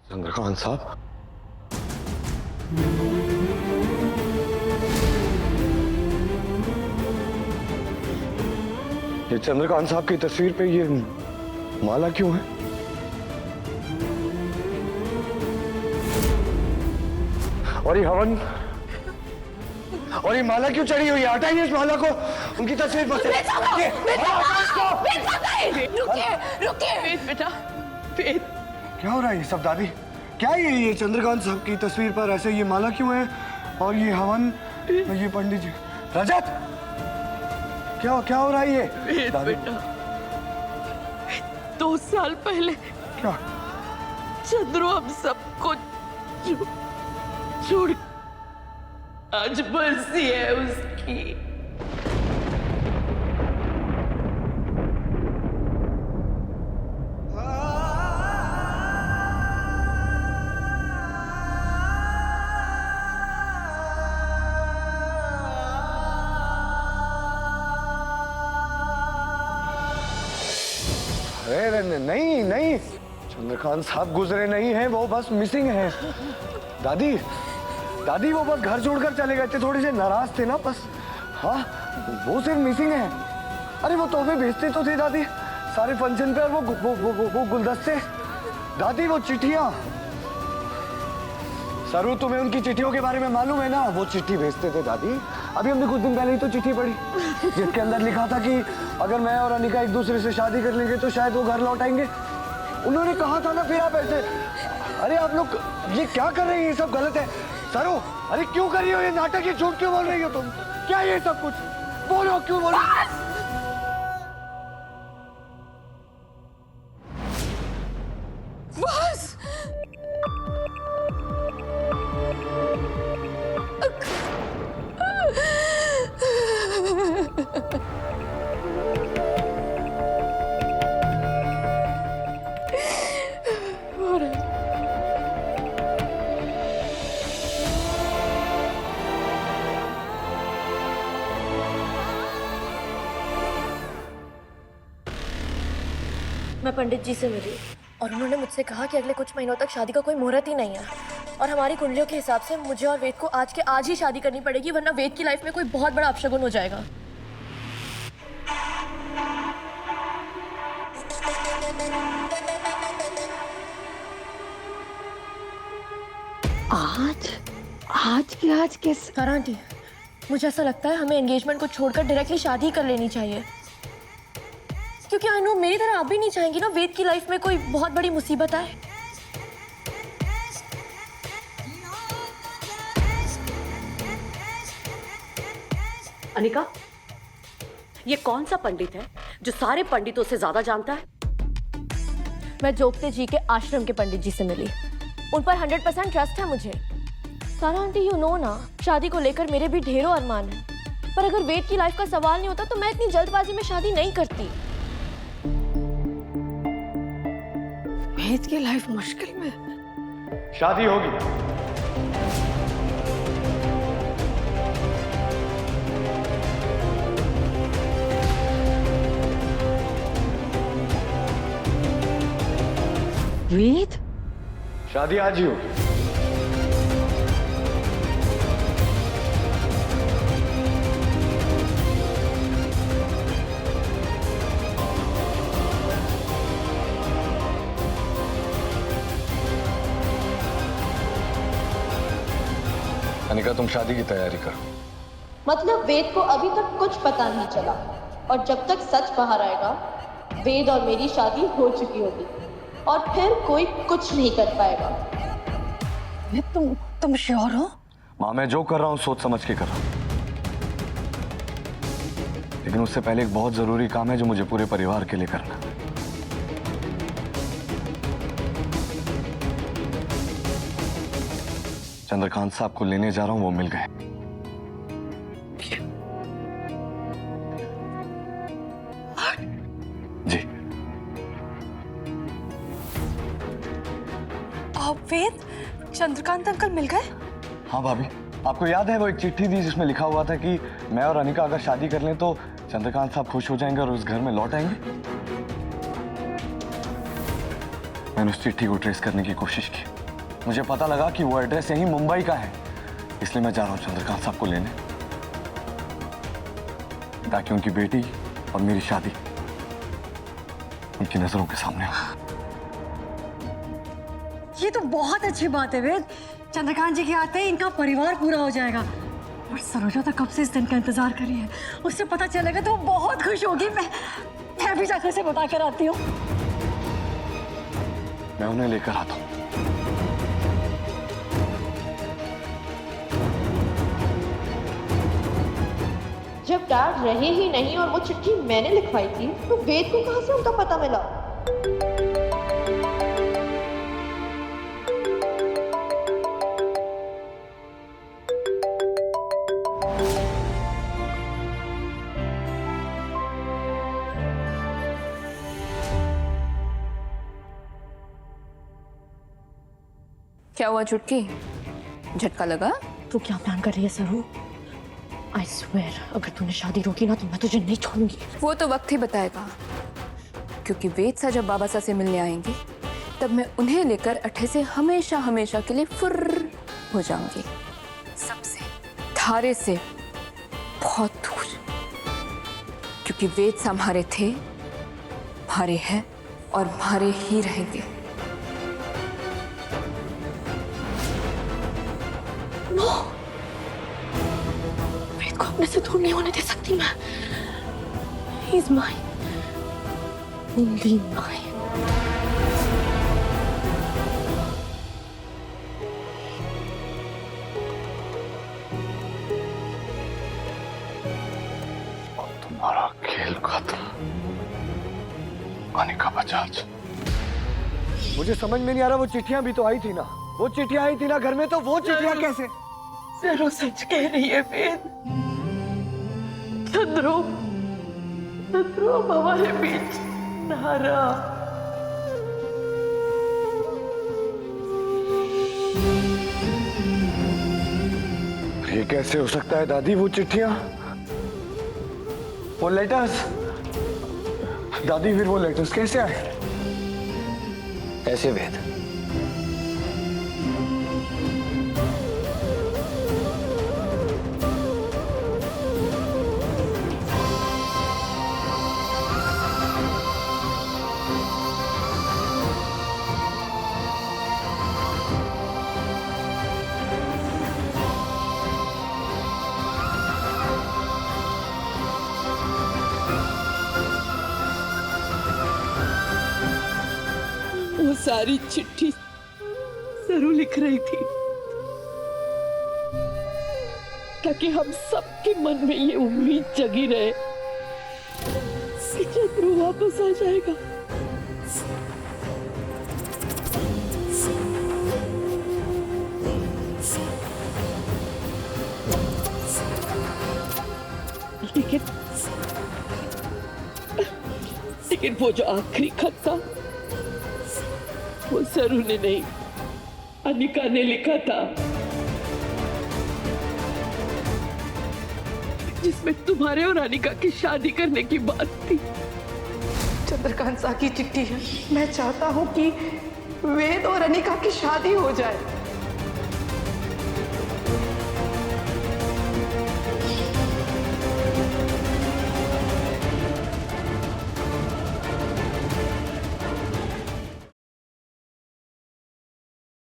चंद्रकांत साहब, ये चंद्रकांत साहब की तस्वीर पे ये माला क्यों है? और ये हवन और ये माला क्यों चढ़ी हुई है? हटाइए इस माला को, उनकी तस्वीर पर से। रुकिए रुकिए वेद बेटा, वेद क्या हो रहा है ये सब दादी? क्या ये चंद्रकांत साहब की तस्वीर पर ऐसे ये माला क्यों है? और ये हवन, ये पंडित जी। रजत, क्या क्या हो रहा है ये? वेद बेटा, 2 साल पहले क्या? चंद्रू हम सबको छोड़ आज बरसी है उसकी। अरे नहीं नहीं, चंद्रकांत साहब गुजरे नहीं हैं, वो बस मिसिंग हैं। दादी दादी, वो बस घर छोड़कर चले गए थे, थोड़े से नाराज थे ना बस। हाँ, वो सिर्फ मिसिंग है। अरे वो तोहफे भेजते तो थे दादी सारे फंक्शन पे, और वो गुलदस्ते। दादी वो चिट्ठियाँ, सरू तुम्हें उनकी चिट्ठियों के बारे में मालूम है ना? वो चिट्ठी भेजते थे दादी। अभी हमने कुछ दिन पहले ही तो चिट्ठी पढ़ी जिसके अंदर लिखा था कि अगर मैं और अनिका एक दूसरे से शादी कर लेंगे तो शायद वो घर लौट आएंगे। उन्होंने कहा था ना फिर आप ऐसे। अरे आप लोग ये क्या कर रहे हैं? ये सब गलत है। सरू, अरे क्यों कर रही हो ये नाटक? ये झूठ क्यों बोल रही हो तुम? क्या ये सब कुछ? बोलो, क्यों बोलो? बस मैं पंडित जी से मिली और उन्होंने मुझसे कहा कि अगले कुछ महीनों तक शादी का कोई मुहूर्त ही नहीं है, और हमारी कुंडलियों के हिसाब से मुझे और वेद को आज के आज ही शादी करनी पड़ेगी, वरना वेद की लाइफ में कोई बहुत बड़ा अपशगुन हो जाएगा। आज आज की आज किस? हाँ आंटी, मुझे ऐसा लगता है हमें एंगेजमेंट को छोड़कर डायरेक्टली शादी ही कर लेनी चाहिए, क्योंकि आई नो मेरी तरह आप भी नहीं चाहेंगी ना वेद की लाइफ में कोई बहुत बड़ी मुसीबत आए। अनिका, ये कौन सा पंडित है जो सारे पंडितों से ज्यादा जानता है? मैं जोगते जी के आश्रम के पंडित जी से मिली, उन पर 100% ट्रस्ट है मुझे। सारा आंटी, यू नो ना, शादी को लेकर मेरे भी ढेरों अरमान हैं, पर अगर वेद की लाइफ का सवाल नहीं होता तो मैं इतनी जल्दबाजी में शादी नहीं करती। वेद की लाइफ मुश्किल में। शादी होगी। वेद, शादी आज ही होगी। अनिका, तुम शादी की तैयारी करो। मतलब वेद को अभी तक कुछ पता नहीं चला, और जब तक सच बाहर आएगा वेद और मेरी शादी हो चुकी होगी, और फिर कोई कुछ नहीं कर पाएगा। तुम श्योर हो? माँ, मैं जो कर रहा हूँ सोच समझ के कर रहा हूँ, लेकिन उससे पहले एक बहुत जरूरी काम है जो मुझे पूरे परिवार के लिए करना है। चंद्रकांत साहब को लेने जा रहा हूँ, वो मिल गए। जी। वेद, चंद्रकांत अंकल मिल गए? हाँ भाभी, आपको याद है वो एक चिट्ठी थी जिसमें लिखा हुआ था कि मैं और अनिका अगर शादी कर लें तो चंद्रकांत साहब खुश हो जाएंगे और उस घर में लौट आएंगे। मैंने उस चिट्ठी को ट्रेस करने की कोशिश की। मुझे पता लगा कि वो एड्रेस यही मुंबई का है, इसलिए मैं जा रहा हूँ चंद्रकांत साहब को लेने, ताकि उनकी बेटी और मेरी शादी उनकी नजरों के सामने हो। ये तो बहुत अच्छी बात है वेद। चंद्रकांत जी के आते ही इनका परिवार पूरा हो जाएगा। और सरोजा तो कब से इस दिन का इंतजार कर रही है। उससे पता चलेगा तो वो बहुत खुश होगी। मैं भी जाकर से बता कर आती हूँ। मैं उन्हें लेकर आता हूँ। जब डैड रहे ही नहीं और वो चिट्ठी मैंने लिखवाई थी, तो वेद को कहां से उनका पता मिला? क्या हुआ चुटकी? झटका लगा? तू क्या प्लान कर रही है सरू? आई स्वेयर, अगर तूने शादी रोकी ना तो मैं तुझे नहीं छोड़ूंगी। वो तो वक्त ही बताएगा, क्योंकि वेद सा जब बाबा सा से मिलने आएंगे तब मैं उन्हें लेकर अठे से हमेशा हमेशा के लिए फुर्र हो जाऊंगी, सबसे, थारे से बहुत दूर, क्योंकि वेद सा हमारे थे, हमारे हैं और हमारे ही रहेंगे। वेद को अपने से दूर नहीं होने दे सकती मैं। He is mine, only mine. तुम्हारा खेल खत्म। अनिका बजाज। मुझे समझ में नहीं आ रहा, वो चिट्ठियां भी तो आई थी ना। वो चिट्ठियां आई थी ना घर में, तो वो चिट्ठियां कैसे? जरूर सच कह रही है वेद। चंद्रो हमारे बीच ना रहा। ये कैसे हो सकता है दादी? वो चिट्ठियां, वो लेटर्स, दादी फिर वो लेटर्स कैसे आए? ऐसे वेद? वो सारी चिट्ठी सरू लिख रही थी ताकि हम सबके मन में ये उम्मीद जगी रहे कि चंद्रू वापस आ जाएगा। लेकिन वो जो आखिरी खत था वो सरू ने नहीं, अनिका ने लिखा था, जिसमें तुम्हारे और अनिका की शादी करने की बात थी। चंद्रकांत सा की चिट्ठी है। मैं चाहता हूँ कि वेद और अनिका की शादी हो जाए।